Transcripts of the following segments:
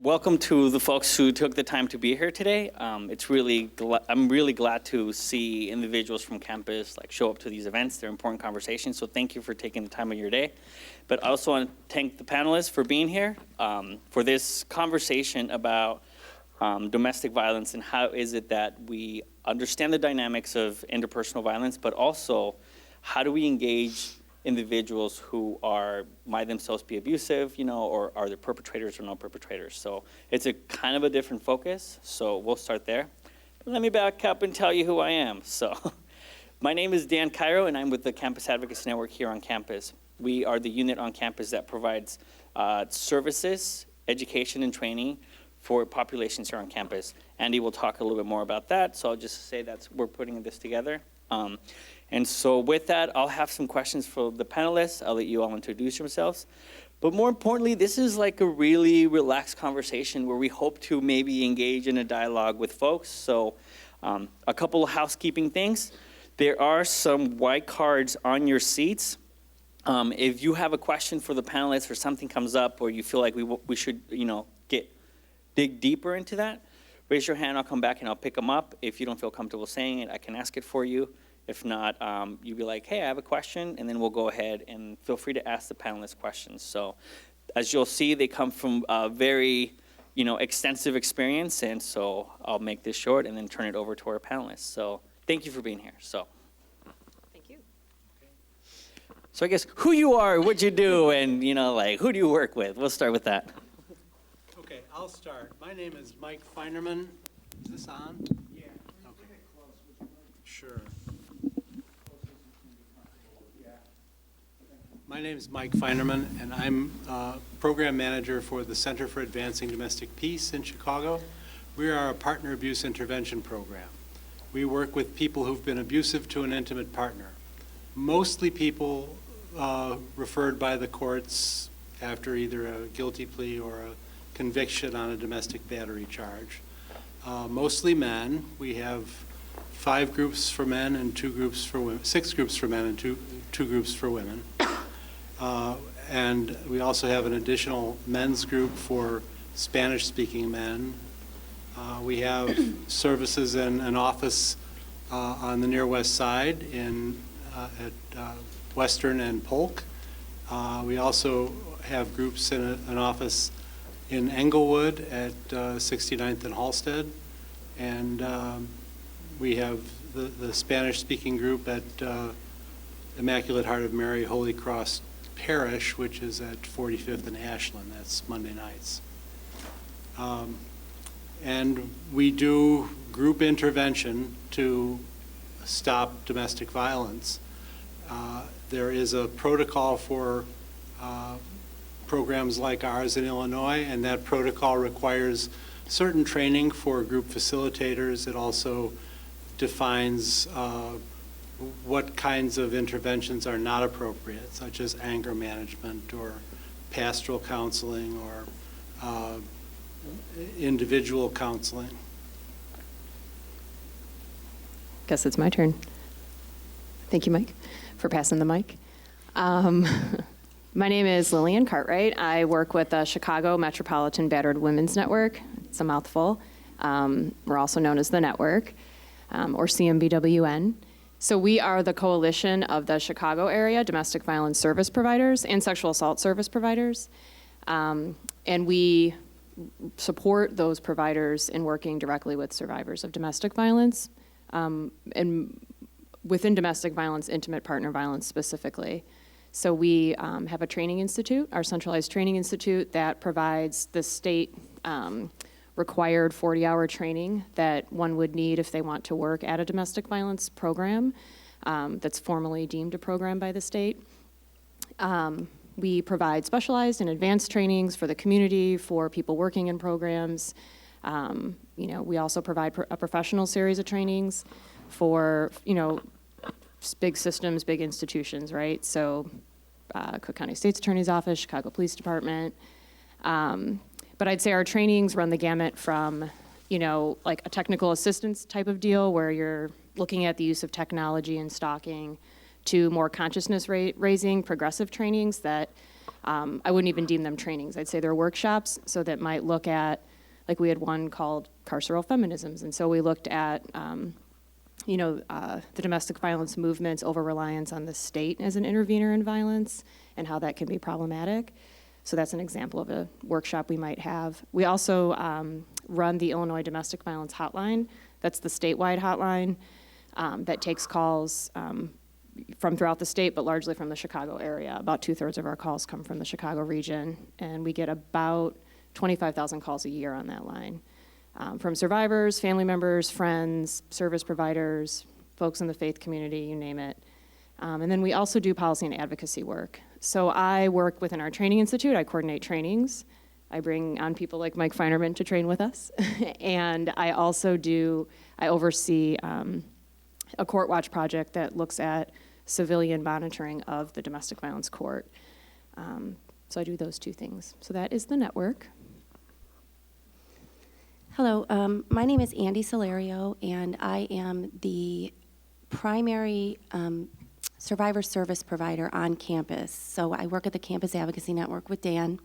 welcome to the folks who took the time to be here today. I'm really glad to see individuals from campus show up to these events. They're important conversations, so thank you for taking the time of your day. But I also want to thank the panelists for being here for this conversation about domestic violence and how is it that we understand the dynamics of interpersonal violence, but also how do we engage individuals who might themselves be abusive, or are they perpetrators or no perpetrators. So it's a kind of a different focus, so we'll start there. But let me back up and tell you who I am. So my name is Dan Cairo, and I'm with the Campus Advocacy Network here on campus. We are the unit on campus that provides services, education, and training for populations here on campus. Andy will talk a little bit more about that, so I'll just say we're putting this together. And so with that, I'll have some questions for the panelists. I'll let you all introduce yourselves. But more importantly, this is like a really relaxed conversation where we hope to maybe engage in a dialogue with folks. So a couple of housekeeping things. There are some white cards on your seats. If you have a question for the panelists or something comes up or you feel like we should dig deeper into that, raise your hand, I'll come back and I'll pick them up. If you don't feel comfortable saying it, I can ask it for you. If not, you'll be like, hey, I have a question, and then we'll go ahead and feel free to ask the panelists questions. So as you'll see, they come from a very extensive experience, and so I'll make this short and then turn it over to our panelists. So thank you for being here. So. Thank you. So I guess who you are, what you do, and who do you work with? We'll start with that. Okay, I'll start. My name is Mike Feinerman. Is this on? Yeah. Okay. Sure. My name is Mike Feinerman, and I'm program manager for the Center for Advancing Domestic Peace in Chicago. We are a partner abuse intervention program. We work with people who've been abusive to an intimate partner, mostly people referred by the courts after either a guilty plea or a conviction on a domestic battery charge. Mostly men. We have 5 groups for men and 2 groups for women, 6 groups for men and two groups for women. And we also have an additional men's group for Spanish-speaking men. We have services in an office on the near west side at Western and Polk. We also have groups in an office in Englewood at 69th and Halsted. And we have the Spanish-speaking group at Immaculate Heart of Mary Holy Cross Parish, which is at 45th and Ashland. That's Monday nights. And we do group intervention to stop domestic violence. There is a protocol for programs like ours in Illinois, and that protocol requires certain training for group facilitators. It also defines what kinds of interventions are not appropriate, such as anger management or pastoral counseling or individual counseling. Guess it's my turn. Thank you, Mike, for passing the mic. My name is Lillian Cartwright. I work with the Chicago Metropolitan Battered Women's Network. It's a mouthful. We're also known as the Network, or CMBWN. So we are the coalition of the Chicago area domestic violence service providers and sexual assault service providers. And we support those providers in working directly with survivors of domestic violence, and within domestic violence, intimate partner violence specifically. So we have a training institute, our centralized training institute, that provides the state required 40-hour training that one would need if they want to work at a domestic violence program that's formally deemed a program by the state. We provide specialized and advanced trainings for the community, for people working in programs. We also provide a professional series of trainings for, big systems, big institutions, right? So Cook County State's Attorney's Office, Chicago Police Department. But I'd say our trainings run the gamut from, like a technical assistance type of deal where you're looking at the use of technology and stalking, to more consciousness raising progressive trainings that I wouldn't even deem them trainings. I'd say they're workshops, so that might look at, like we had one called Carceral Feminisms, and so we looked at, the domestic violence movement's over-reliance on the state as an intervener in violence and how that can be problematic. So that's an example of a workshop we might have. We also run the Illinois Domestic Violence Hotline. That's the statewide hotline that takes calls from throughout the state, but largely from the Chicago area. About 2/3 of our calls come from the Chicago region, and we get about 25,000 calls a year on that line. From survivors, family members, friends, service providers, folks in the faith community, you name it. And then we also do policy and advocacy work. So I work within our training institute. I coordinate trainings. I bring on people like Mike Feinerman to train with us. And I also oversee a court watch project that looks at civilian monitoring of the domestic violence court. So I do those two things. So that is the network. Hello, my name is Andy Solario, and I am the primary survivor service provider on campus. So I work at the Campus Advocacy Network with Dan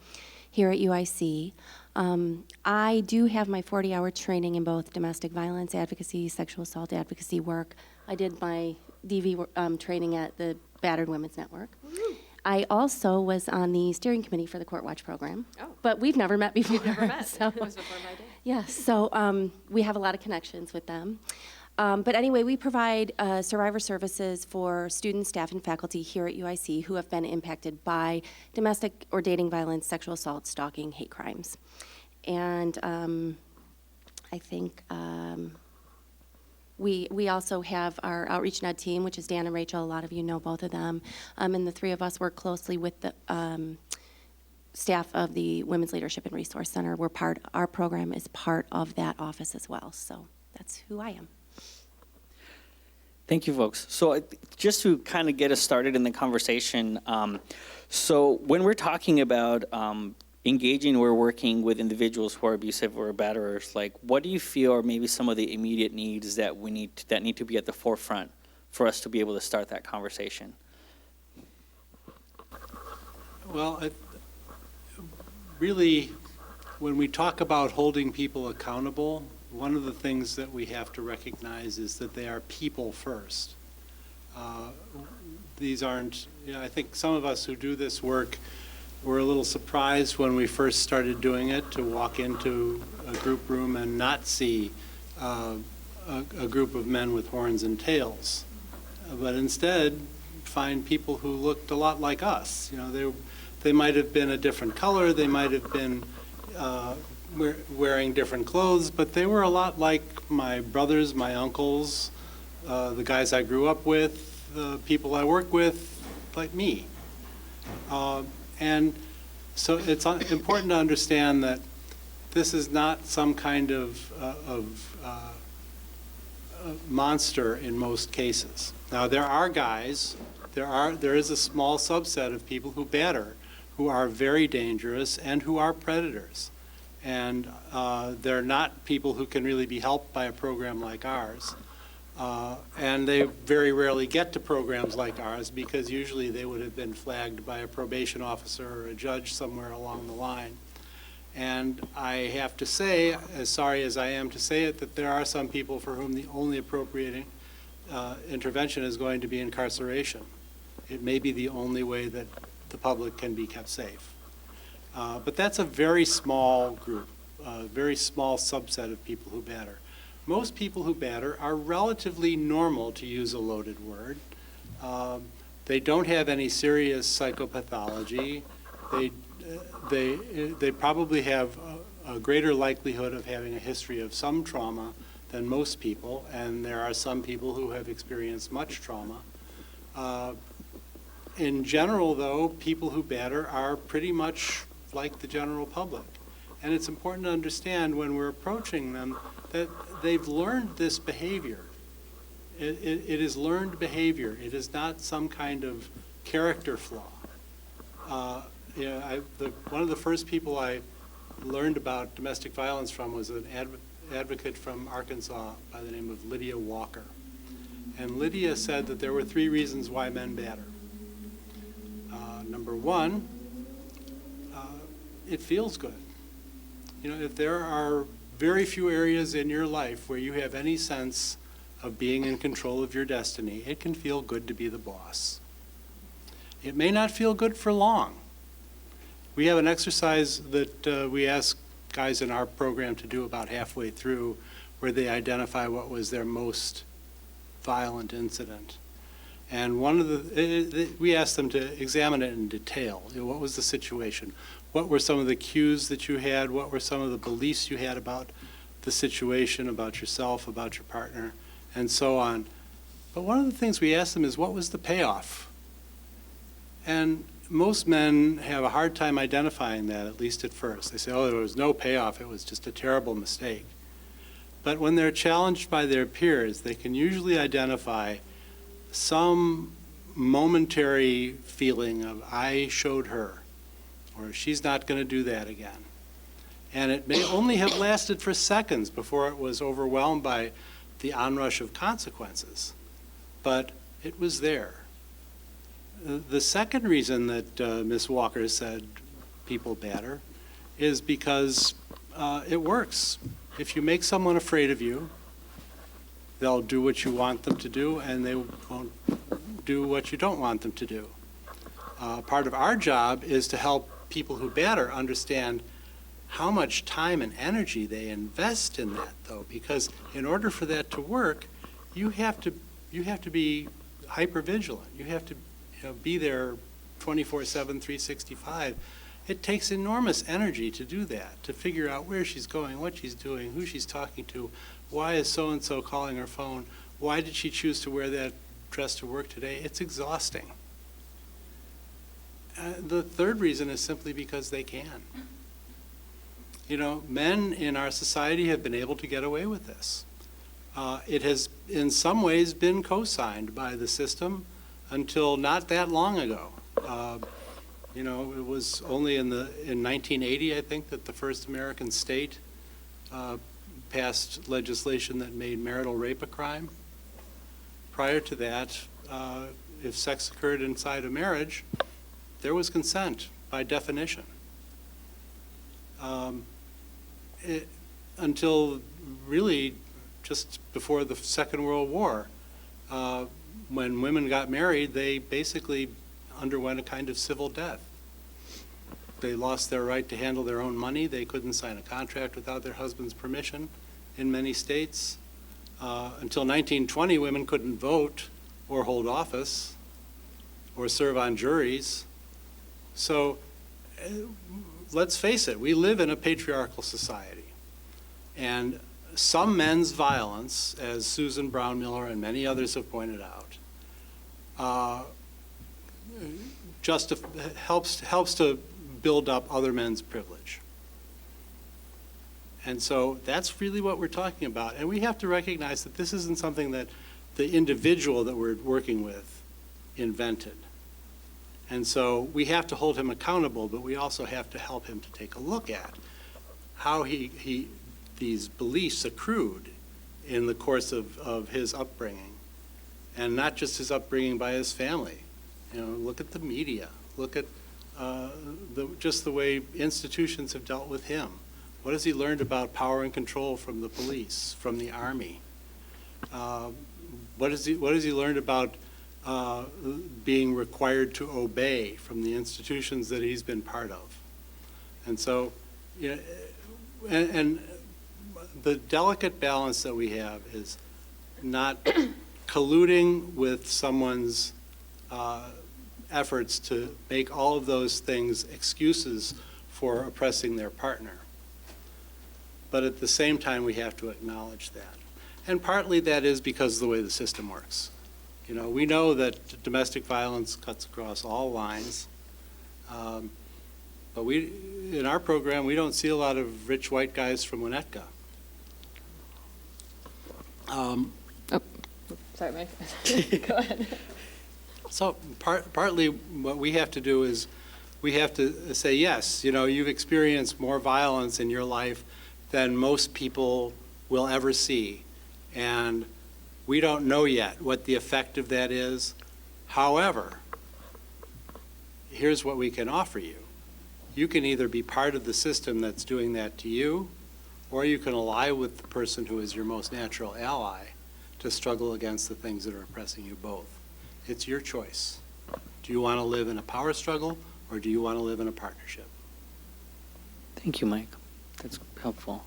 here at UIC. I do have my 40-hour training in both domestic violence advocacy, sexual assault advocacy work. I did my DV training at the Battered Women's Network. Woo-hoo. I also was on the steering committee for the Court Watch program. Oh. But we've never met before. We've never met. So, It was before my day. yeah, so we have a lot of connections with them. But anyway, we provide survivor services for students, staff, and faculty here at UIC who have been impacted by domestic or dating violence, sexual assault, stalking, hate crimes. And I think we also have our Outreach Net team, which is Dan and Rachel. A lot of you know both of them. And the three of us work closely with the staff of the Women's Leadership and Resource Center. Our program is part of that office as well. So that's who I am. Thank you, folks. So just to kind of get us started in the conversation, so when we're talking about engaging or working with individuals who are abusive or batterers, like what do you feel are maybe some of the immediate needs that need to be at the forefront for us to be able to start that conversation? Well, really, when we talk about holding people accountable, one of the things that we have to recognize is that they are people first. These aren't, I think some of us who do this work were a little surprised when we first started doing it to walk into a group room and not see a group of men with horns and tails, but instead find people who looked a lot like us. You know, they might have been a different color, they might have been wearing different clothes, but they were a lot like my brothers, my uncles, the guys I grew up with, the people I work with, like me. And so it's important to understand that this is not some kind of monster in most cases. Now there are guys, there is a small subset of people who batter, who are very dangerous and who are predators. And they're not people who can really be helped by a program like ours. And they very rarely get to programs like ours because usually they would have been flagged by a probation officer or a judge somewhere along the line. And I have to say, as sorry as I am to say it, that there are some people for whom the only appropriate intervention is going to be incarceration. It may be the only way that the public can be kept safe. But that's a very small group, a very small subset of people who batter. Most people who batter are relatively normal, to use a loaded word. They don't have any serious psychopathology. They probably have a greater likelihood of having a history of some trauma than most people, and there are some people who have experienced much trauma. In general, though, people who batter are pretty much like the general public. And it's important to understand when we're approaching them that they've learned this behavior. It is learned behavior. It is not some kind of character flaw. One of the first people I learned about domestic violence from was an advocate from Arkansas by the name of Lydia Walker. And Lydia said that there were 3 reasons why men batter. Number 1 it feels good. If there are very few areas in your life where you have any sense of being in control of your destiny, it can feel good to be the boss. It may not feel good for long. We have an exercise that we ask guys in our program to do about halfway through, where they identify what was their most violent incident. And we asked them to examine it in detail. What was the situation? What were some of the cues that you had? What were some of the beliefs you had about the situation, about yourself, about your partner, and so on. But one of the things we asked them is, what was the payoff? And most men have a hard time identifying that, at least at first. They say, oh, there was no payoff. It was just a terrible mistake. But when they're challenged by their peers, they can usually identify some momentary feeling of, I showed her, or she's not going to do that again. And it may only have lasted for seconds before it was overwhelmed by the onrush of consequences. But it was there. The second reason that Ms. Walker said people batter is because it works. If you make someone afraid of you, they'll do what you want them to do, and they won't do what you don't want them to do. Part of our job is to help people who batter understand how much time and energy they invest in that, though, because in order for that to work, you have to be hypervigilant. You have to be there 24/7, 365. It takes enormous energy to do that, to figure out where she's going, what she's doing, who she's talking to, why is so-and-so calling her phone, why did she choose to wear that dress to work today. It's exhausting. The third reason is simply because they can. Men in our society have been able to get away with this. It has, in some ways, been co-signed by the system until not that long ago. It was only in 1980, I think, that the first American state passed legislation that made marital rape a crime. Prior to that, if sex occurred inside a marriage, there was consent by definition. Until really just before the Second World War, when women got married, they basically underwent a kind of civil death. They lost their right to handle their own money. They couldn't sign a contract without their husband's permission in many states. Until 1920, women couldn't vote or hold office or serve on juries. So let's face it, we live in a patriarchal society. And some men's violence, as Susan Brown Miller and many others have pointed out, just helps to build up other men's privilege. And so that's really what we're talking about. And we have to recognize that this isn't something that the individual that we're working with invented. And so we have to hold him accountable, but we also have to help him to take a look at how these beliefs accrued in the course of his upbringing. And not just his upbringing by his family. Look at the media. Look at just the way institutions have dealt with him. What has he learned about power and control from the police, from the Army? What has he learned about being required to obey from the institutions that he's been part of? And so, and the delicate balance that we have is not colluding with someone's efforts to make all of those things excuses for oppressing their partner. But at the same time, we have to acknowledge that. And partly that is because of the way the system works. We know that domestic violence cuts across all lines. But in our program, we don't see a lot of rich white guys from Winnetka. Sorry, Mike. Go ahead. So partly what we have to do is we have to say, yes, you've experienced more violence in your life than most people will ever see. And we don't know yet what the effect of that is. However, here's what we can offer you. You can either be part of the system that's doing that to you, or you can ally with the person who is your most natural ally to struggle against the things that are oppressing you both. It's your choice. Do you want to live in a power struggle, or do you want to live in a partnership? Thank you, Mike. That's helpful.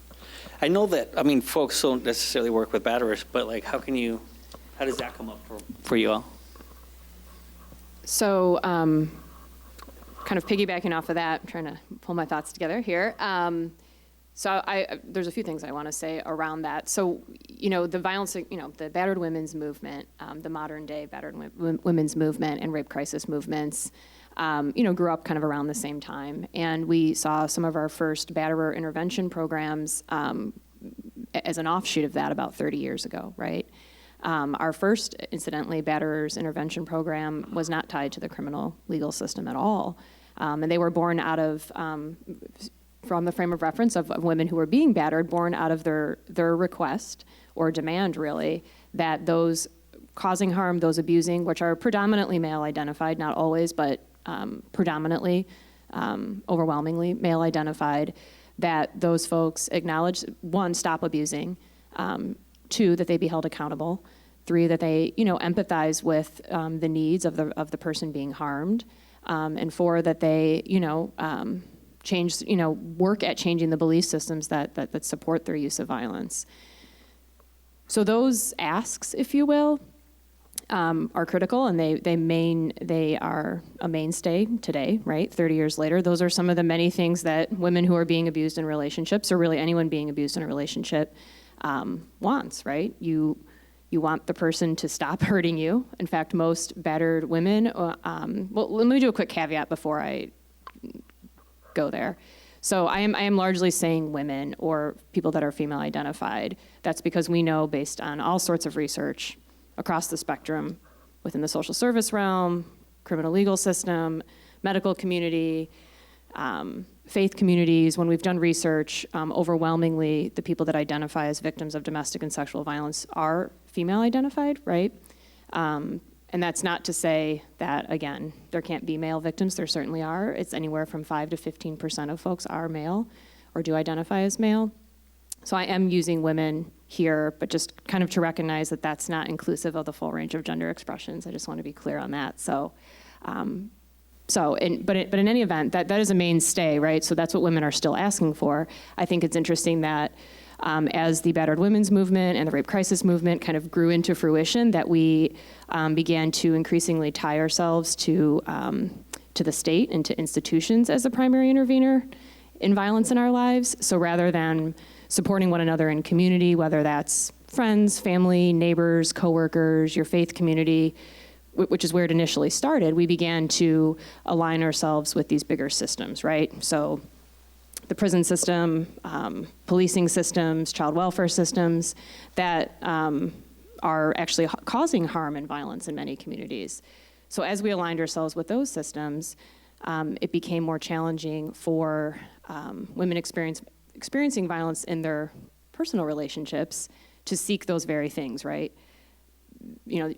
I know that, I mean, folks don't necessarily work with batterers, but like, how does that come up for you all? So, kind of piggybacking off of that, I'm trying to pull my thoughts together here. There's a few things I want to say around that. So, the violence, the battered women's movement, the modern day battered women's movement and rape crisis movements, grew up kind of around the same time. And we saw some of our first batterer intervention programs as an offshoot of that about 30 years ago, right? Our first, incidentally, batterers intervention program was not tied to the criminal legal system at all. And they were born out of, from the frame of reference of women who were being battered, born out of their request or demand, really, that those causing harm, those abusing, which are predominantly male identified, not always, but predominantly, overwhelmingly male identified, that those folks acknowledge, one, stop abusing, two, that they be held accountable, three, that they, empathize with the needs of the person being harmed, and four, that they, change, work at changing the belief systems that support their use of violence. So those asks, if you will, are critical, and they are a mainstay today, right? 30 years later, those are some of the many things that women who are being abused in relationships, or really anyone being abused in a relationship, wants, right? You want the person to stop hurting you. In fact, most battered women, well, let me do a quick caveat before I go there. So I am largely saying women or people that are female identified. That's because we know, based on all sorts of research across the spectrum, within the social service realm, criminal legal system, medical community, faith communities, when we've done research, overwhelmingly the people that identify as victims of domestic and sexual violence are female identified, right? And that's not to say that, again, there can't be male victims. There certainly are. It's anywhere from 5 to 15% of folks are male or do identify as male. So I am using women here, but just kind of to recognize that that's not inclusive of the full range of gender expressions. I just want to be clear on that. But in any event, that is a mainstay, right? So that's what women are still asking for. I think it's interesting that as the battered women's movement and the rape crisis movement kind of grew into fruition, that we began to increasingly tie ourselves to the state and to institutions as the primary intervener in violence in our lives. So rather than supporting one another in community, whether that's friends, family, neighbors, coworkers, your faith community, which is where it initially started, we began to align ourselves with these bigger systems, right? So the prison system, policing systems, child welfare systems that are actually causing harm and violence in many communities. So as we aligned ourselves with those systems, it became more challenging for women experiencing violence in their personal relationships to seek those very things, right?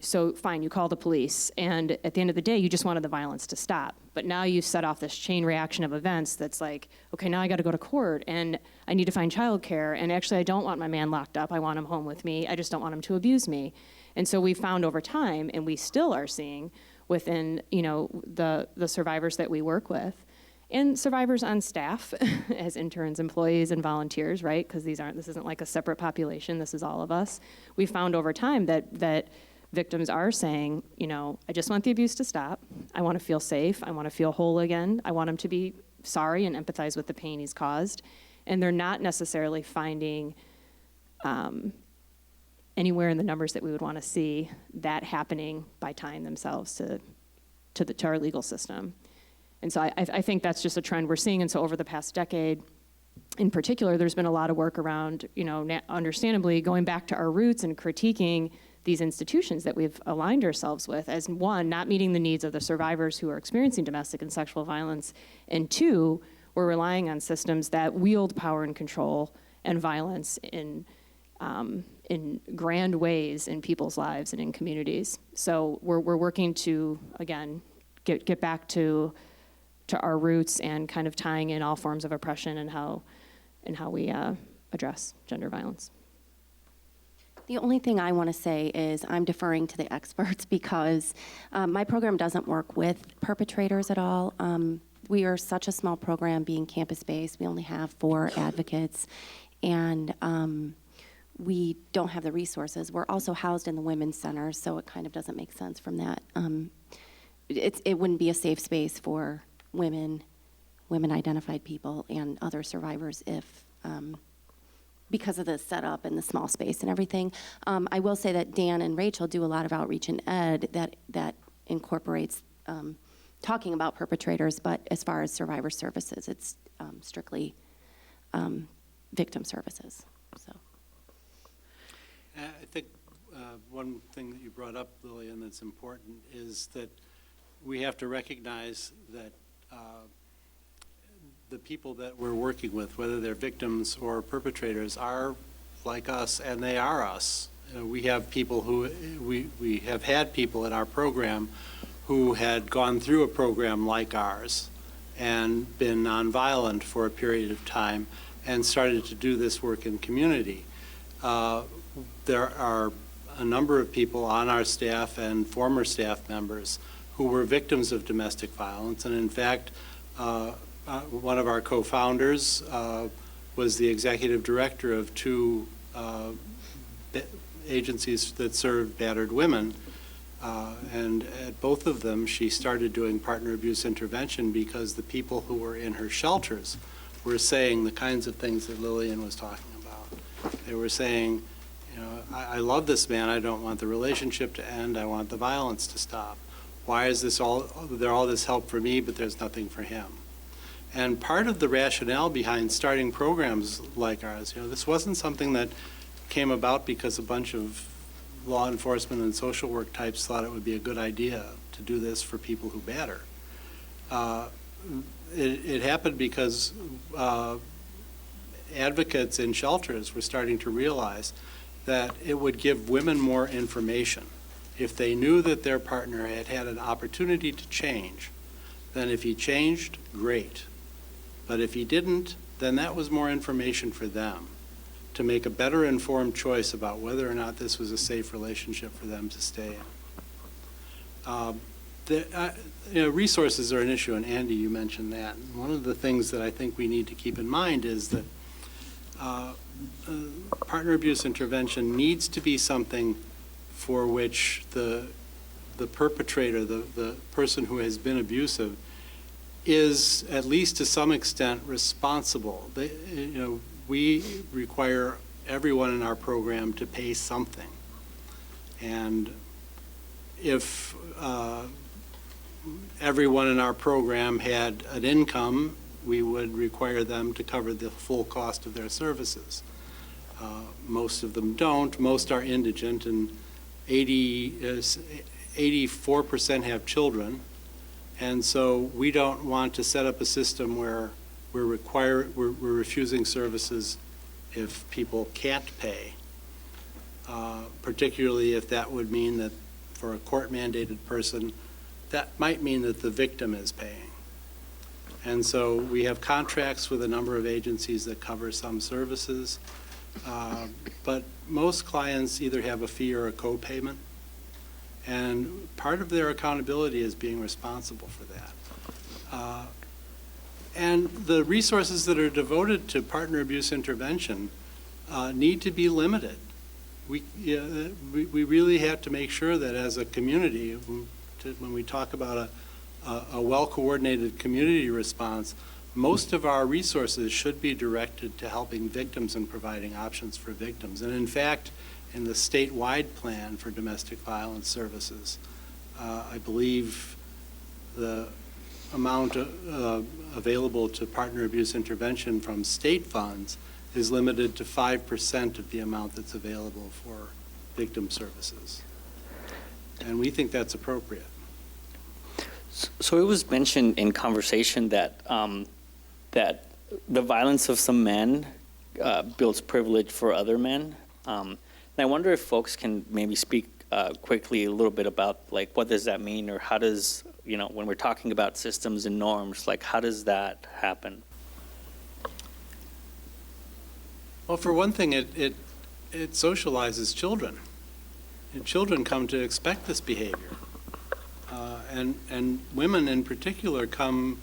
So fine, you call the police, and at the end of the day, you just wanted the violence to stop. But now you set off this chain reaction of events that's like, okay, now I got to go to court, and I need to find childcare, and actually I don't want my man locked up. I want him home with me. I just don't want him to abuse me. And so we found over time, and we still are seeing within, the survivors that we work with, and survivors on staff as interns, employees, and volunteers, right? Because this isn't like a separate population. This is all of us. We found over time that victims are saying, I just want the abuse to stop. I want to feel safe. I want to feel whole again. I want him to be sorry and empathize with the pain he's caused. And they're not necessarily finding anywhere in the numbers that we would want to see that happening by tying themselves to our legal system. And so I think that's just a trend we're seeing. And so over the past decade, in particular, there's been a lot of work around, understandably going back to our roots and critiquing these institutions that we've aligned ourselves with as, one, not meeting the needs of the survivors who are experiencing domestic and sexual violence, and two, we're relying on systems that wield power and control and violence in grand ways in people's lives and in communities. So we're working to, again, get back to to our roots and kind of tying in all forms of oppression and how we address gender violence. The only thing I want to say is I'm deferring to the experts because my program doesn't work with perpetrators at all. We are such a small program being campus-based. We only have 4 advocates, and we don't have the resources. We're also housed in the Women's Center, so it kind of doesn't make sense from that. It wouldn't be a safe space for women-identified people and other survivors if because of the setup and the small space and everything. I will say that Dan and Rachel do a lot of outreach in ed that incorporates talking about perpetrators, but as far as survivor services, it's strictly victim services. So, I think one thing that you brought up, Lillian, that's important is that we have to recognize that the people that we're working with, whether they're victims or perpetrators, are like us, and they are us. We have people who, we have had people in our program who had gone through a program like ours and been nonviolent for a period of time and started to do this work in community. There are a number of people on our staff and former staff members who were victims of domestic violence, and in fact, one of our co-founders was the executive director of 2 agencies that serve battered women, and at both of them she started doing partner abuse intervention because the people who were in her shelters were saying the kinds of things that Lillian was talking about. They were saying, you know, I love this man, I don't want the relationship to end, I want the violence to stop. Why is this all this help for me, but there's nothing for him? And part of the rationale behind starting programs like ours, you know, this wasn't something that came about because a bunch of law enforcement and social work types thought it would be a good idea to do this for people who batter. It happened because advocates in shelters were starting to realize that it would give women more information if they knew that their partner had had an opportunity to change. Then if he changed, great. But if he didn't, then that was more information for them to make a better informed choice about whether or not this was a safe relationship for them to stay in. Resources are an issue, and Andy, you mentioned that. And one of the things that I think we need to keep in mind is that partner abuse intervention needs to be something for which the perpetrator, the person who has been abusive, is at least to some extent responsible. We require everyone in our program to pay something. And if everyone in our program had an income, we would require them to cover the full cost of their services. Most of them don't. Most are indigent, and 84% have children. And so we don't want to set up a system where we're refusing services if people can't pay, particularly if that would mean that for a court-mandated person, that might mean that the victim is paying. And so we have contracts with a number of agencies that cover some services, but most clients either have a fee or a co-payment. And part of their accountability is being responsible for that. And the resources that are devoted to partner abuse intervention need to be limited. We really have to make sure that as a community, when we talk about a well-coordinated community response, most of our resources should be directed to helping victims and providing options for victims. And in fact, in the statewide plan for domestic violence services, I believe the amount available to partner abuse intervention from state funds is limited to 5% of the amount that's available for victim services. And we think that's appropriate. So it was mentioned in conversation that that the violence of some men builds privilege for other men. And I wonder if folks can maybe speak quickly a little bit about, like, what does that mean, or how does when we're talking about systems and norms, like how does that happen? Well, for one thing, it socializes children. And children come to expect this behavior. And women in particular come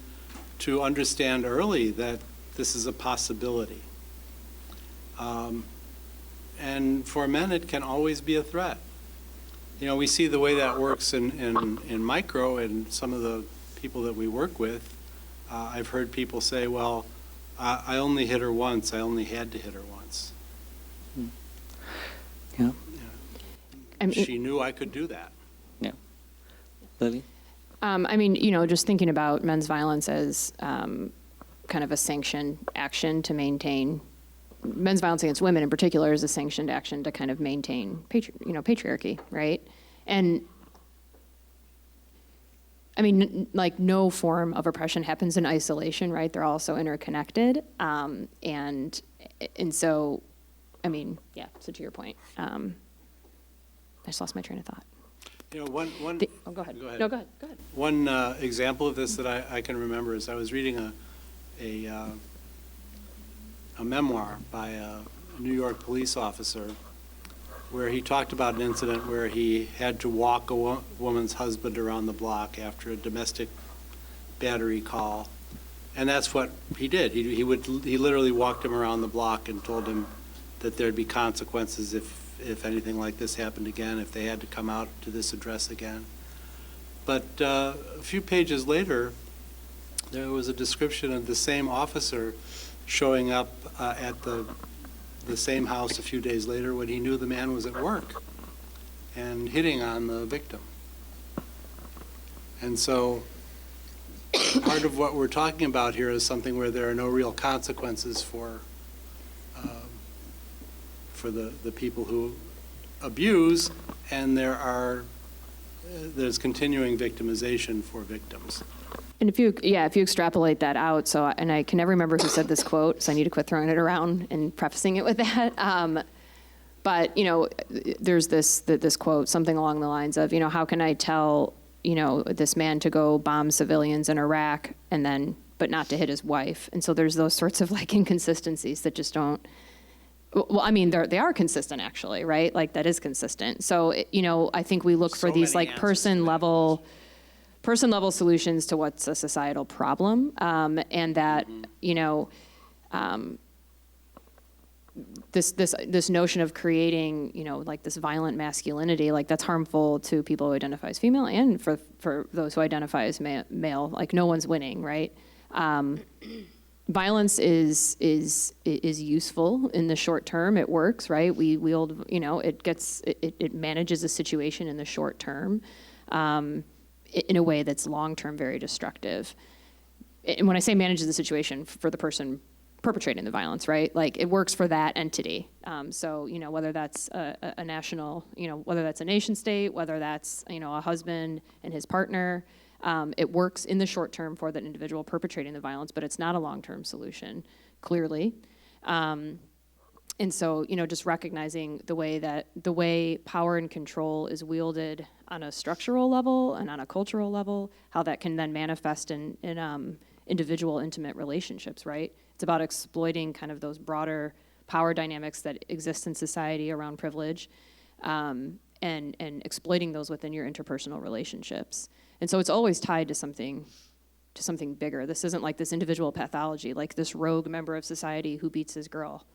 to understand early that this is a possibility. And for men, it can always be a threat. We see the way that works in micro and some of the people that we work with. I've heard people say, well, I only hit her once. I only had to hit her once. Yeah. She knew I could do that. Yeah. Lily? Just thinking about men's violence as kind of a sanctioned action to maintain, men's violence against women in particular is a sanctioned action to kind of maintain patriarchy, right? And no form of oppression happens in isolation, right? They're also interconnected. And so, so to your point, I just lost my train of thought. Go ahead. Go ahead. No, go ahead. One example of this that I can remember is I was reading a memoir by a New York police officer where he talked about an incident where he had to walk a woman's husband around the block after a domestic battery call. And that's what he did. He literally walked him around the block and told him that there'd be consequences if anything like this happened again, if they had to come out to this address again. But a few pages later, there was a description of the same officer showing up at the same house a few days later when he knew the man was at work and hitting on the victim. And so part of what we're talking about here is something where there are no real consequences for the people who abuse, and there's continuing victimization for victims. And if you extrapolate that out, and I can never remember who said this quote, so I need to quit throwing it around and prefacing it with that. But there's this quote, something along the lines of, how can I tell, this man to go bomb civilians in Iraq but not to hit his wife? And so there's those sorts of inconsistencies that just don't. Well, they are consistent actually, right? That is consistent. So I think we look for these person level solutions to what's a societal problem, and that this notion of creating this violent masculinity, that's harmful to people who identify as female and for those who identify as male. No one's winning, right? Violence is useful in the short term. It works, right? We wield, it manages a situation in the short term. In a way that's long-term very destructive. And when I say manages the situation for the person perpetrating the violence, right? It works for that entity. So, whether that's a national, whether that's a nation state, whether that's, a husband and his partner, it works in the short term for that individual perpetrating the violence, but it's not a long-term solution, clearly. And so, just recognizing the way power and control is wielded on a structural level and on a cultural level, how that can then manifest in individual intimate relationships, right? It's about exploiting kind of those broader power dynamics that exist in society around privilege, and exploiting those within your interpersonal relationships. And so it's always tied to something bigger. This isn't like this individual pathology, like this rogue member of society who beats his girl.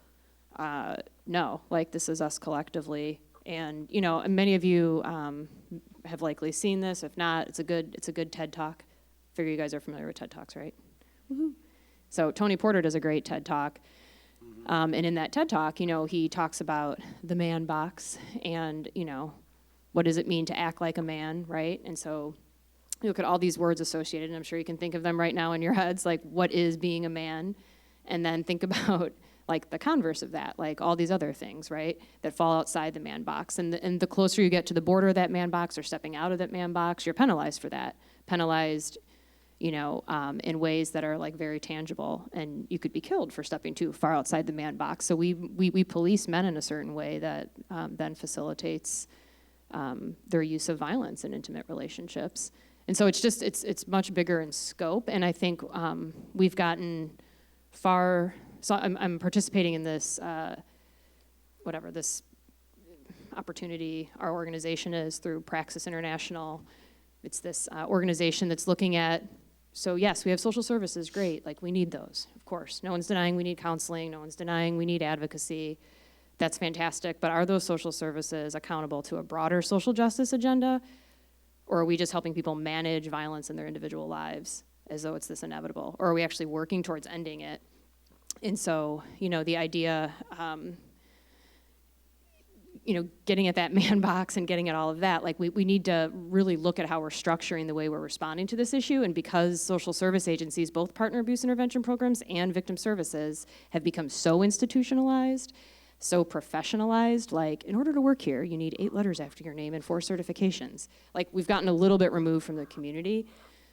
No, this is us collectively. And, and many of you have likely seen this. If not, it's a good TED Talk. Figure you guys are familiar with TED Talks, right? Woohoo. So Tony Porter does a great TED Talk. And in that TED Talk, he talks about the man box and, what does it mean to act like a man, right? And so you look at all these words associated, and I'm sure you can think of them right now in your heads, what is being a man? And then think about the converse of that, all these other things, right, that fall outside the man box. And the closer you get to the border of that man box or stepping out of that man box, you're penalized for that. Penalized, in ways that are very tangible, and you could be killed for stepping too far outside the man box. So we police men in a certain way that then facilitates their use of violence in intimate relationships. And so it's much bigger in scope, and I think we've gotten far, so I'm participating in this, this opportunity our organization is through Praxis International. It's this organization that's looking at, so yes, we have social services, great, like we need those, of course. No one's denying we need counseling, no one's denying we need advocacy. That's fantastic, but are those social services accountable to a broader social justice agenda? Or are we just helping people manage violence in their individual lives as though it's this inevitable? Or are we actually working towards ending it? And so, the idea, getting at that man box and getting at all of that, like we need to really look at how we're structuring the way we're responding to this issue. And because social service agencies, both partner abuse intervention programs and victim services, have become so institutionalized, so professionalized, like in order to work here, you need 8 letters after your name and 4 certifications. Like we've gotten a little bit removed from the community.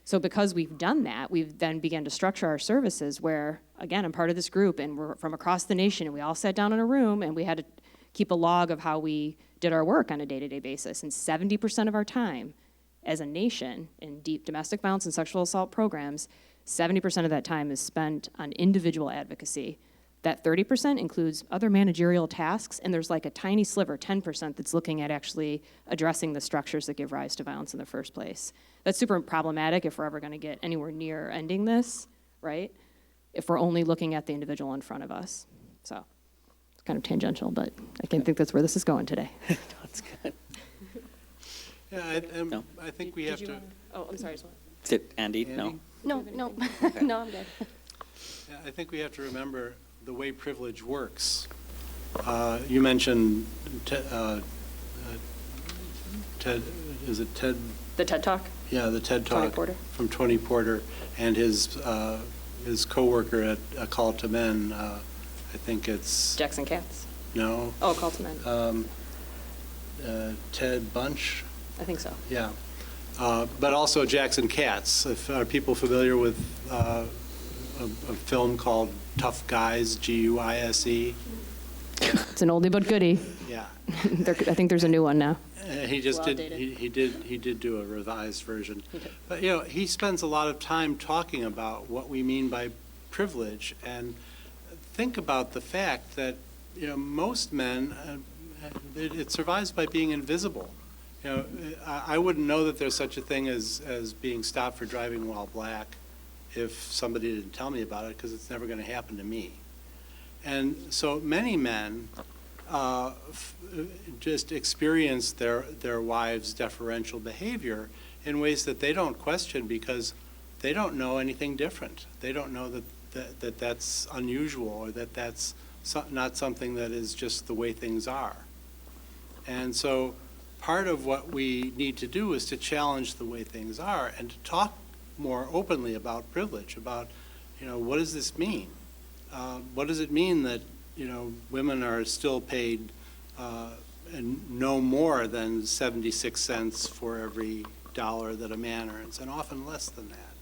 So because we've done that, we've then began to structure our services where, again, I'm part of this group and we're from across the nation and we all sat down in a room and we had to keep a log of how we did our work on a day-to-day basis. And 70% of our time as a nation in deep domestic violence and sexual assault programs, 70% of that time is spent on individual advocacy. That 30% includes other managerial tasks, and there's like a tiny sliver, 10%, that's looking at actually addressing the structures that give rise to violence in the first place. That's super problematic if we're ever gonna get anywhere near ending this, right? If we're only looking at the individual in front of us. So it's kind of tangential, but I think that's where this is going today. That's good. Yeah, No. I think we have to. Oh, I'm sorry. Is it Andy? No? No, no, no, I'm good. Yeah, I think we have to remember the way privilege works. You mentioned Ted, is it Ted? The TED Talk? Yeah, the TED Tony Talk Porter. from Tony Porter and his coworker at A Call to Men. I think it's Jackson Katz. no. Oh, Call to Men. Ted Bunch. I think so. Yeah, but also Jackson Katz. Are people familiar with a film called Tough Guys, Guise? It's an oldie but goodie. Yeah. I think there's a new one now. He just Well did. outdated. He did do a revised version. He did. But he spends a lot of time talking about what we mean by privilege, and think about the fact that most men, it survives by being invisible. I wouldn't know that there's such a thing as being stopped for driving while black if somebody didn't tell me about it, because it's never going to happen to me. And so many men just experience their wives' deferential behavior in ways that they don't question because they don't know anything different. They don't know that that's unusual or that that's not something that is just the way things are. And so part of what we need to do is to challenge the way things are and to talk more openly about privilege, about, what does this mean? What does it mean that, women are still paid and no more than 76 cents for every dollar that a man earns, and often less than that?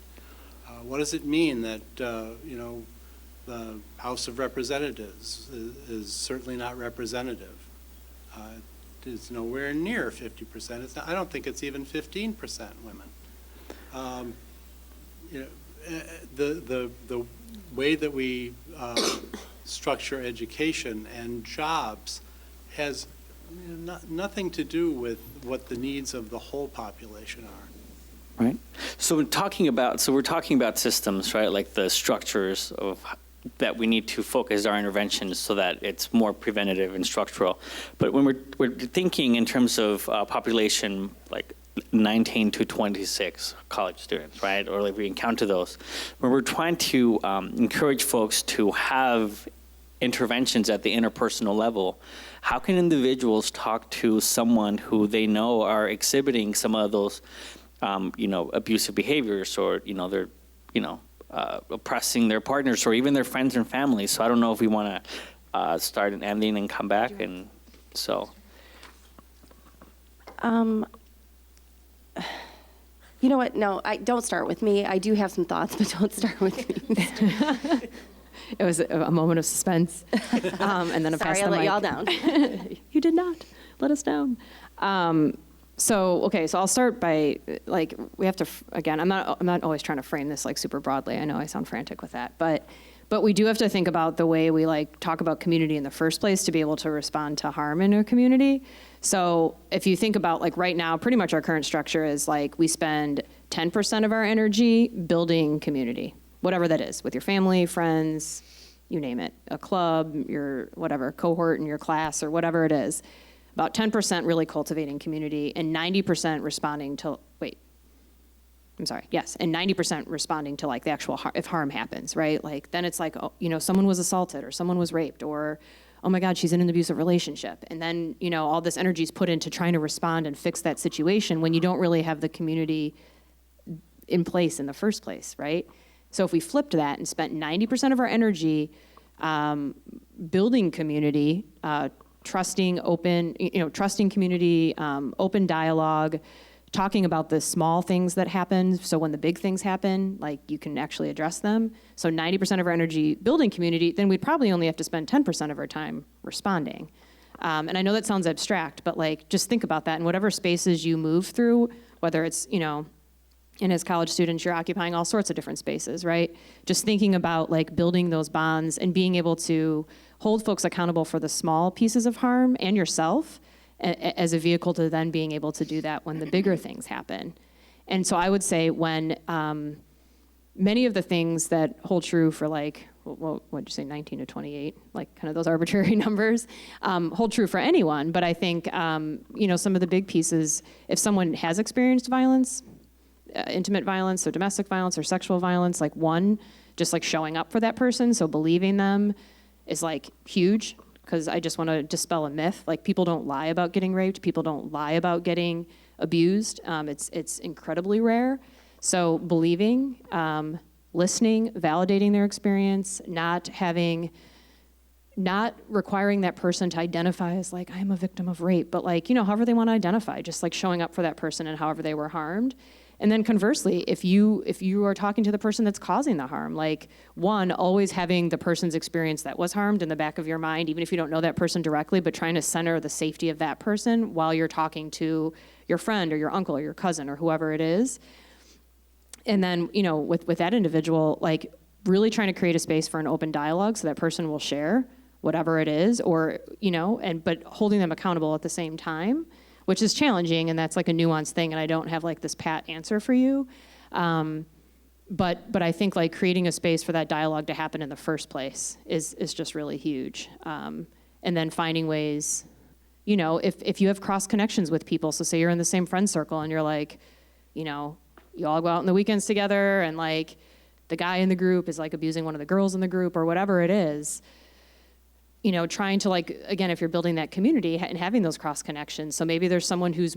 What does it mean that, the House of Representatives is certainly not representative? It's nowhere near 50%. It's not, I don't think it's even 15% women. The way that we structure education and jobs has nothing to do with what the needs of the whole population are. Right. So we're talking about systems, right? Like the structures of that we need to focus our interventions so that it's more preventative and structural. But when we're thinking in terms of population, like 19 to 26 college students, right? Or like we encounter those, when we're trying to encourage folks to have interventions at the interpersonal level, how can individuals talk to someone who they know are exhibiting some of those, abusive behaviors, or they're, oppressing their partners or even their friends and family? So I don't know if we want to start and ending and come back, and so. You know what? No, don't start with me. I do have some thoughts, but don't start with me. It was a moment of suspense, and then I passed Sorry, the I let mic. y'all down. You did not let us down. So I'll start by, like, we have to, again, I'm not always trying to frame this like super broadly. I know I sound frantic with that, but we do have to think about the way we like talk about community in the first place to be able to respond to harm in a community. So if you think about, like, right now, pretty much our current structure is like we spend 10% of our energy building community, whatever that is, with your family, friends, you name it, a club, your whatever, cohort in your class or whatever it is. About 10% really cultivating community and 90% responding to, and 90% responding to like the actual if harm happens, right? Like then it's like, oh, you know, someone was assaulted or someone was raped or, oh my God, she's in an abusive relationship. And then, you know, all this energy is put into trying to respond and fix that situation when you don't really have the community in place in the first place, right? So if we flipped that and spent 90% of our energy building community, trusting community, open dialogue, talking about the small things that happen, so when the big things happen, like you can actually address them. So 90% of our energy building community, then we'd probably only have to spend 10% of our time responding. And I know that sounds abstract, but like just think about that in whatever spaces you move through, whether it's, you know, and as college students, you're occupying all sorts of different spaces, right? Just thinking about like building those bonds and being able to hold folks accountable for the small pieces of harm and yourself as a vehicle to then being able to do that when the bigger things happen. And so I would say when many of the things that hold true for like, what'd you say, 19 to 28, like kind of those arbitrary numbers, hold true for anyone. But I think, you know, some of the big pieces, if someone has experienced violence, intimate violence, so domestic violence or sexual violence, like one, just like showing up for that person, so believing them is like huge. Because I just want to dispel a myth. Like people don't lie about getting raped. People don't lie about getting abused. It's incredibly rare. So believing, listening, validating their experience, not requiring that person to identify as like, I'm a victim of rape, but like, you know, however they want to identify, just like showing up for that person and however they were harmed. And then conversely, if you are talking to the person that's causing the harm, like one, always having the person's experience that was harmed in the back of your mind, even if you don't know that person directly, but trying to center the safety of that person while you're talking to your friend or your uncle or your cousin or whoever it is. And then, you know, with that individual, like really trying to create a space for an open dialogue so that person will share whatever it is, or, you know, but holding them accountable at the same time, which is challenging, and that's like a nuanced thing, and I don't have like this pat answer for you. But I think like creating a space for that dialogue to happen in the first place is just really huge. And then finding ways, you know, if you have cross connections with people, so say you're in the same friend circle and you're like, you know, you all go out on the weekends together and like the guy in the group is like abusing one of the girls in the group or whatever it is, you know, trying to like, again, if you're building that community and having those cross connections. So maybe there's someone who's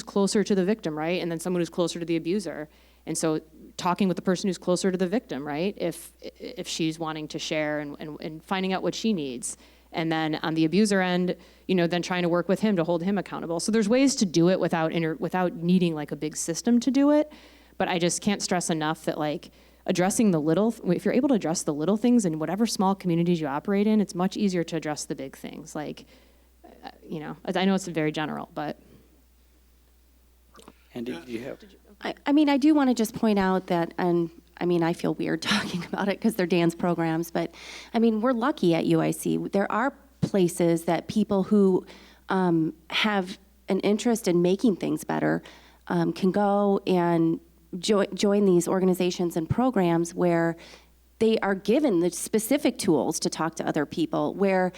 closer to the victim, right? And then someone who's closer to the abuser. And so talking with the person who's closer to the victim, right? If she's wanting to share and finding out what she needs. And then on the abuser end, you know, then trying to work with him to hold him accountable. So there's ways to do it without needing like a big system to do it. But I just can't stress enough that like, addressing if you're able to address the little things in whatever small communities you operate in, it's much easier to address the big things. Like, you know, I know it's very general, but. And did you have? I mean, I do want to just point out that, and I mean, I feel weird talking about it because they're dance programs, but I mean, we're lucky at UIC. There are places that people who have an interest in making things better can go and join these organizations and programs where they are given the specific tools to talk to other people, where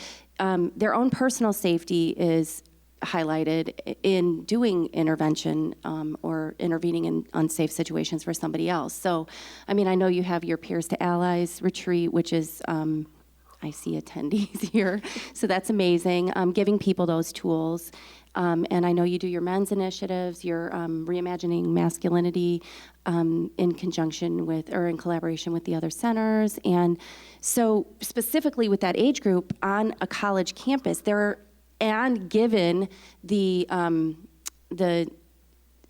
their own personal safety is highlighted in doing intervention or intervening in unsafe situations for somebody else. So, I mean, I know you have your Peers to Allies retreat, which is, I see attendees here, so that's amazing, giving people those tools. And I know you do your men's initiatives, your reimagining masculinity in conjunction with, or in collaboration with the other centers. And so specifically with that age group on a college campus, and given the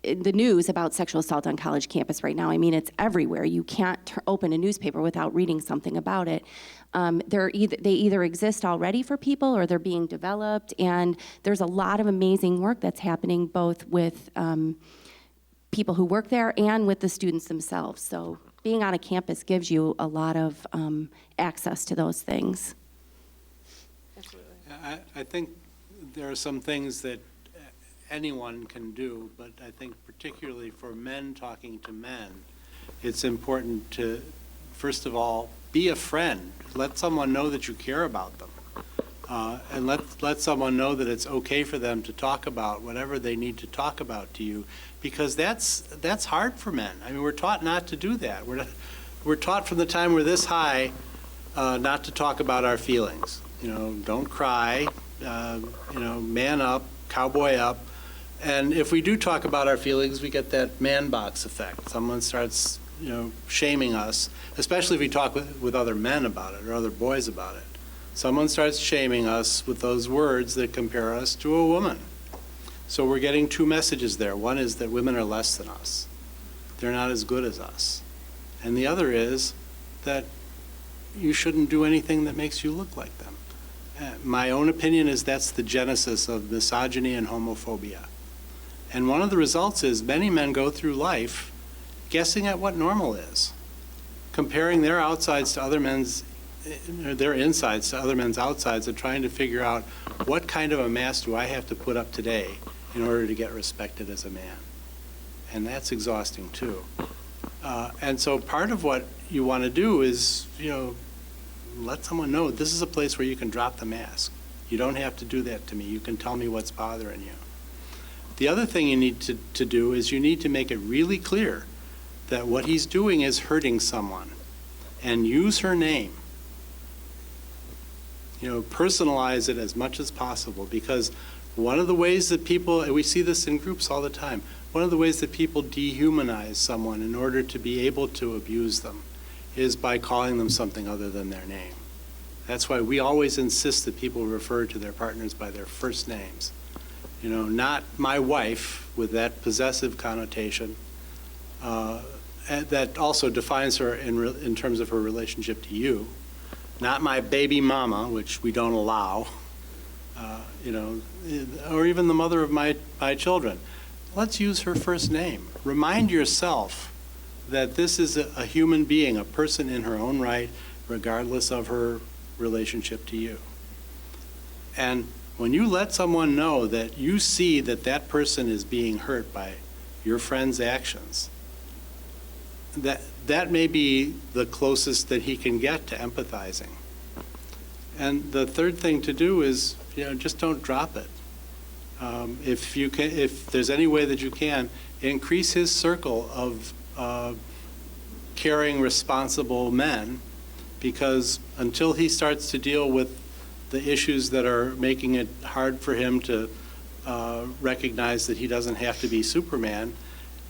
the news about sexual assault on college campus right now. I mean, it's everywhere. You can't open a newspaper without reading something about it. They either exist already for people or they're being developed, and there's a lot of amazing work that's happening both with people who work there and with the students themselves. So being on a campus gives you a lot of access to those things. I think there are some things that anyone can do, but I think particularly for men talking to men, it's important to, first of all, be a friend. Let someone know that you care about them. And let someone know that it's okay for them to talk about whatever they need to talk about to you, because that's hard for men. I mean, we're taught not to do that. We're taught from the time we're this high not to talk about our feelings. Don't cry, man up, cowboy up. And if we do talk about our feelings, we get that man box effect. Someone starts, shaming us, especially if we talk with other men about it or other boys about it. Someone starts shaming us with those words that compare us to a woman. So we're getting two messages there. One is that women are less than us. They're not as good as us. And the other is that you shouldn't do anything that makes you look like them. My own opinion is that's the genesis of misogyny and homophobia. And one of the results is many men go through life guessing at what normal is, comparing their outsides to other men's, their insides to other men's outsides, and trying to figure out what kind of a mask do I have to put up today in order to get respected as a man. And that's exhausting too. And so part of what you want to do is, let someone know this is a place where you can drop the mask. You don't have to do that to me. You can tell me what's bothering you. The other thing you need to do is you need to make it really clear that what he's doing is hurting someone, and use her name. Personalize it as much as possible, because one of the ways that people, and we see this in groups all the time, one of the ways that people dehumanize someone in order to be able to abuse them is by calling them something other than their name. That's why we always insist that people refer to their partners by their first names. Not my wife with that possessive connotation that also defines her in terms of her relationship to you. Not my baby mama, which we don't allow, or even the mother of my children. Let's use her first name. Remind yourself that this is a human being, a person in her own right, regardless of her relationship to you. And when you let someone know that you see that that person is being hurt by your friend's actions, that may be the closest that he can get to empathizing. And the third thing to do is, just don't drop it. If there's any way that you can, increase his circle of caring, responsible men, because until he starts to deal with the issues that are making it hard for him to recognize that he doesn't have to be Superman,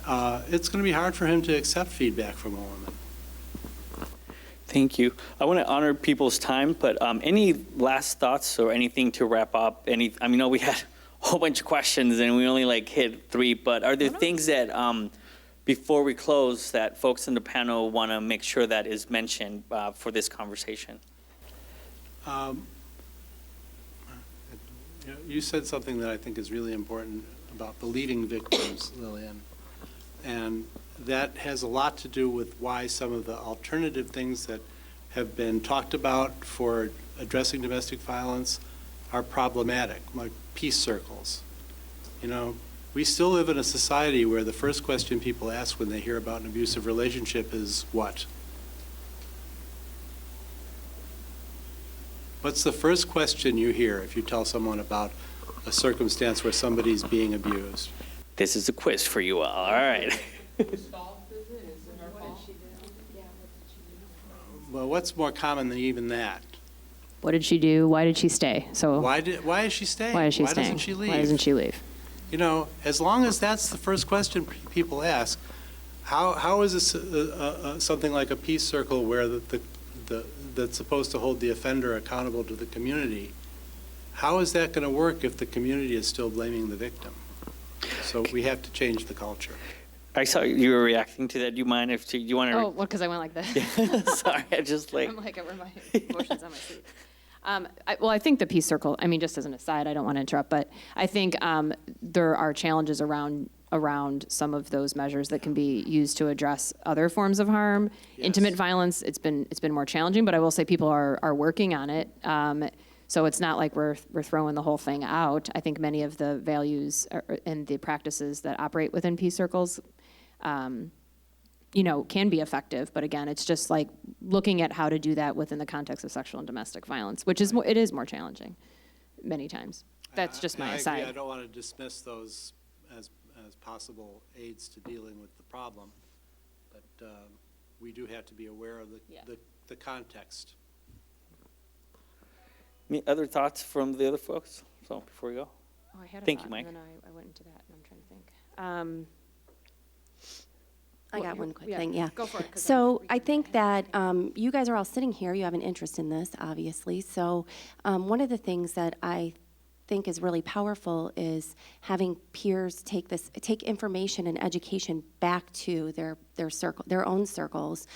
it's going to be hard for him to accept feedback from a woman. Thank you. I want to honor people's time, but any last thoughts or anything to wrap up? We had a whole bunch of questions and we only hit 3, but are there things that before we close that folks in the panel want to make sure that is mentioned for this conversation? You said something that I think is really important about believing victims, Lillian. And that has a lot to do with why some of the alternative things that have been talked about for addressing domestic violence are problematic, like peace circles. We still live in a society where the first question people ask when they hear about an abusive relationship is what? What's the first question you hear if you tell someone about a circumstance where somebody's being abused? This is a quiz for you all. All right. Well, what's more common than even that? What did she do? Why did she stay? So Why is she staying? why is she Why staying? doesn't she leave? Why doesn't she leave? As long as that's the first question people ask, how is this something like a peace circle where that's supposed to hold the offender accountable to the community? How is that going to work if the community is still blaming the victim? So we have to change the culture. I saw you were reacting to that. Do you mind if you want to? Oh, well, because I went like this. Sorry, I just like. I'm like, I wear my emotions on my sleeve. I think the peace circle, I mean, just as an aside, I don't want to interrupt, but I think there are challenges around some of those measures that can be used to address other forms of harm. Yes. Intimate violence, it's been more challenging, but I will say people are working on it. So it's not like we're throwing the whole thing out. I think many of the values and the practices that operate within peace circles can be effective, but again, it's just like looking at how to do that within the context of sexual and domestic violence, which is it is more challenging many times. That's just my I aside. agree. I don't want to dismiss those as possible aids to dealing with the problem, but we do have to be aware of the context. Any other thoughts from the other folks? So before we go. Oh, I had a Thank thought, you, Mike. And then I went into that, and I'm trying to think. I got one quick yeah, thing, yeah. go for it, 'cause So I'm I think that you guys are all sitting here, you have an interest in this, obviously. So one of the things that I think is really powerful is having peers take information and education back to their circle, their own circles,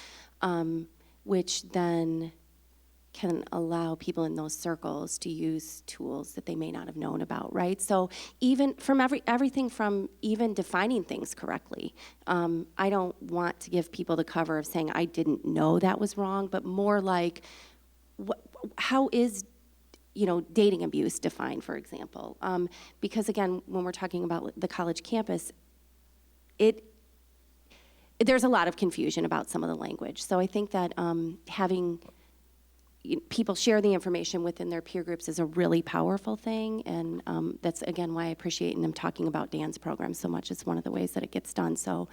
which then can allow people in those circles to use tools that they may not have known about, right? So even from everything from even defining things correctly. I don't want to give people the cover of saying I didn't know that was wrong, but more like how is dating abuse defined, for example? Because again, when we're talking about the college campus, there's a lot of confusion about some of the language. So I think that having people share the information within their peer groups is a really powerful thing, and that's, again, why I appreciate, and I'm talking about Dan's program so much. It's one of the ways that it gets done. So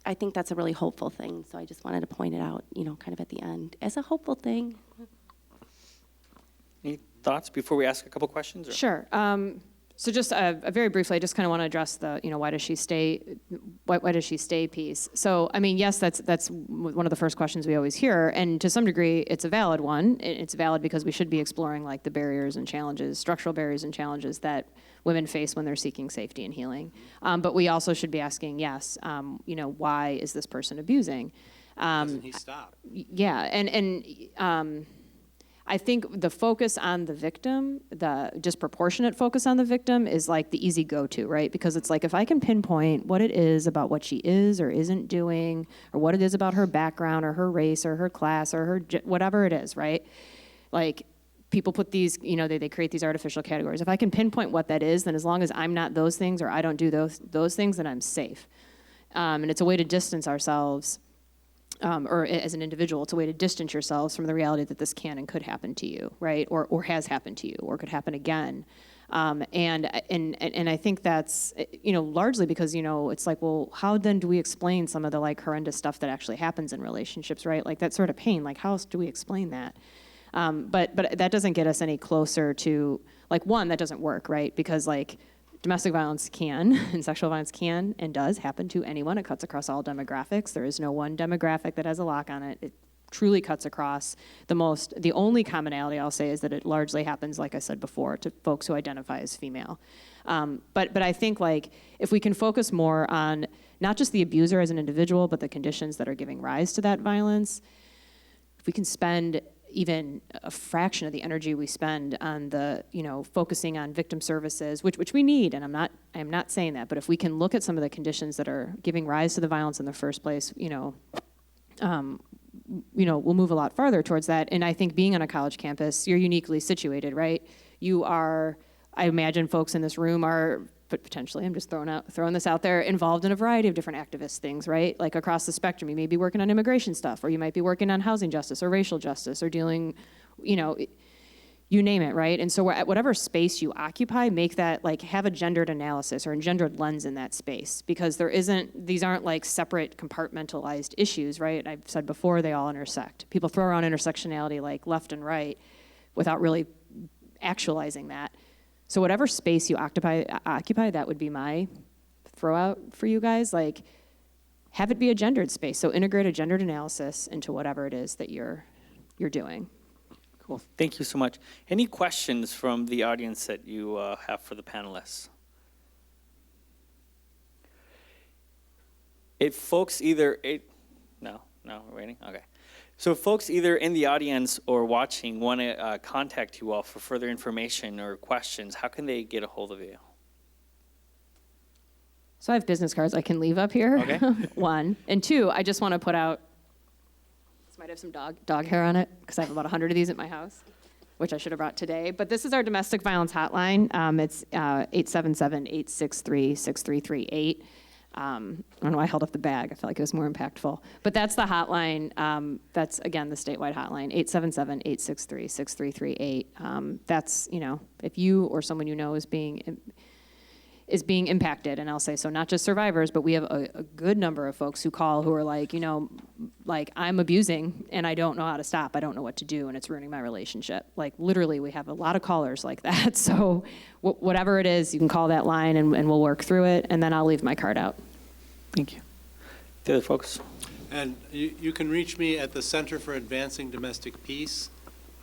I think that's a really hopeful thing. So I just wanted to point it out, kind of at the end as a hopeful thing. Any thoughts before we ask a couple questions? Or? Sure. So just very briefly, I just kind of want to address the, why does she stay piece. So, I mean, yes, that's one of the first questions we always hear, and to some degree, it's a valid one. It's valid because we should be exploring like the barriers and challenges, structural barriers and challenges that women face when they're seeking safety and healing. But we also should be asking, yes, why is this person abusing? Doesn't he stop? Yeah, and I think the focus on the victim, the disproportionate focus on the victim is like the easy go-to, right? Because it's like if I can pinpoint what it is about what she is or isn't doing, or what it is about her background or her race or her class or her whatever it is, right? Like people put these, they create these artificial categories. If I can pinpoint what that is, then as long as I'm not those things or I don't do those things, then I'm safe. And it's a way to distance ourselves. Or as an individual, it's a way to distance yourselves from the reality that this can and could happen to you, right? Or has happened to you, or could happen again. And I think that's, largely because, it's like, well, how then do we explain some of the like horrendous stuff that actually happens in relationships, right? Like that sort of pain, like how else do we explain that? But that doesn't get us any closer to, like, one, that doesn't work, right? Because like, domestic violence can, and sexual violence can and does happen to anyone. It cuts across all demographics. There is no one demographic that has a lock on it. It truly cuts across the only commonality I'll say is that it largely happens, like I said before, to folks who identify as female. But I think like if we can focus more on not just the abuser as an individual, but the conditions that are giving rise to that violence, if we can spend even a fraction of the energy we spend on the, focusing on victim services, which we need, and I'm not saying that, but if we can look at some of the conditions that are giving rise to the violence in the first place, we'll move a lot farther towards that. And I think being on a college campus, you're uniquely situated, right? You are, I imagine folks in this room are, but potentially, I'm just throwing this out there, involved in a variety of different activist things, right? Like across the spectrum, you may be working on immigration stuff, or you might be working on housing justice or racial justice, or dealing, you name it, right? And so at whatever space you occupy, make that, like, have a gendered analysis or a gendered lens in that space, because these aren't like separate compartmentalized issues, right? I've said before, they all intersect. People throw around intersectionality like left and right without really actualizing that. So whatever space you occupy, that would be my throw out for you guys. Like, have it be a gendered space. So integrate a gendered analysis into whatever it is that you're doing. Cool. Thank you so much. Any questions from the audience that you have for the panelists? If folks either, no, we're waiting? Okay. So if folks either in the audience or watching want to contact you all for further information or questions, how can they get a hold of you? So I have business cards I can leave up here. Okay. One. And two, I just want to put out, this might have some dog hair on it because I have about 100 of these at my house, which I should have brought today. But this is our domestic violence hotline. It's 877-863-6338. I don't know why I held up the bag. I felt like it was more impactful. But that's the hotline. That's, again, the statewide hotline, 877-863-6338. That's, if you or someone you know is being impacted, and I'll say so not just survivors, but we have a good number of folks who call who are like, like I'm abusing and I don't know how to stop. I don't know what to do and it's ruining my relationship. Like literally we have a lot of callers like that. So whatever it is, you can call that line and we'll work through it, and then I'll leave my card out. Thank you. The other folks? And you can reach me at the Center for Advancing Domestic Peace.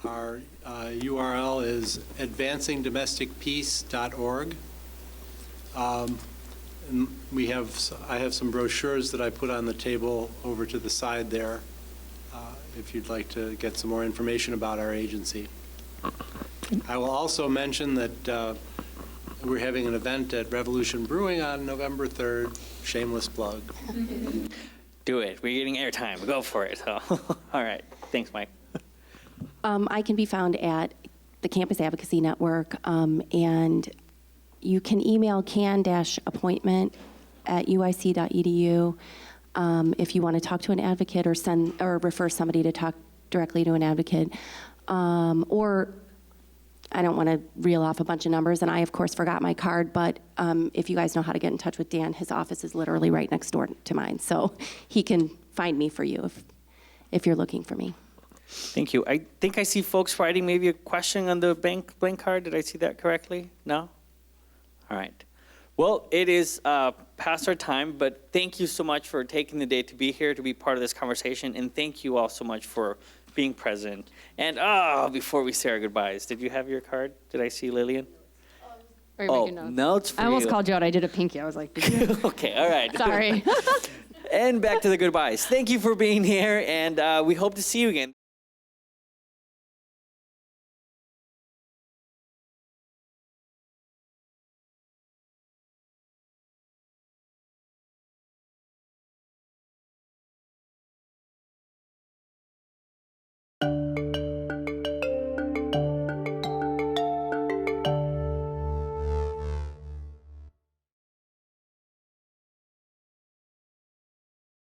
Our URL is advancingdomesticpeace.org. And I have some brochures that I put on the table over to the side there, if you'd like to get some more information about our agency. I will also mention that we're having an event at Revolution Brewing on November 3rd. Shameless plug. Do it. We're getting airtime. Go for it. So, all right. Thanks, Mike. I can be found at the Campus Advocacy Network, and you can email can-appointment@uic.edu if you want to talk to an advocate or refer somebody to talk directly to an advocate. Or I don't want to reel off a bunch of numbers, and I, of course, forgot my card, but if you guys know how to get in touch with Dan, his office is literally right next door to mine, so he can find me for you if you're looking for me. Thank you. I think I see folks writing maybe a question on the blank card. Did I see that correctly? No? All right. Well, it is past our time, but thank you so much for taking the day to be here, to be part of this conversation, and thank you all so much for being present. And before we say our goodbyes, did you have your card? Did I see Lillian? Are you making notes? Notes for I almost you. called you out. I did a pinky. I was like, did you? Okay, all right. Sorry. And back to the goodbyes. Thank you for being here, and we hope to see you again.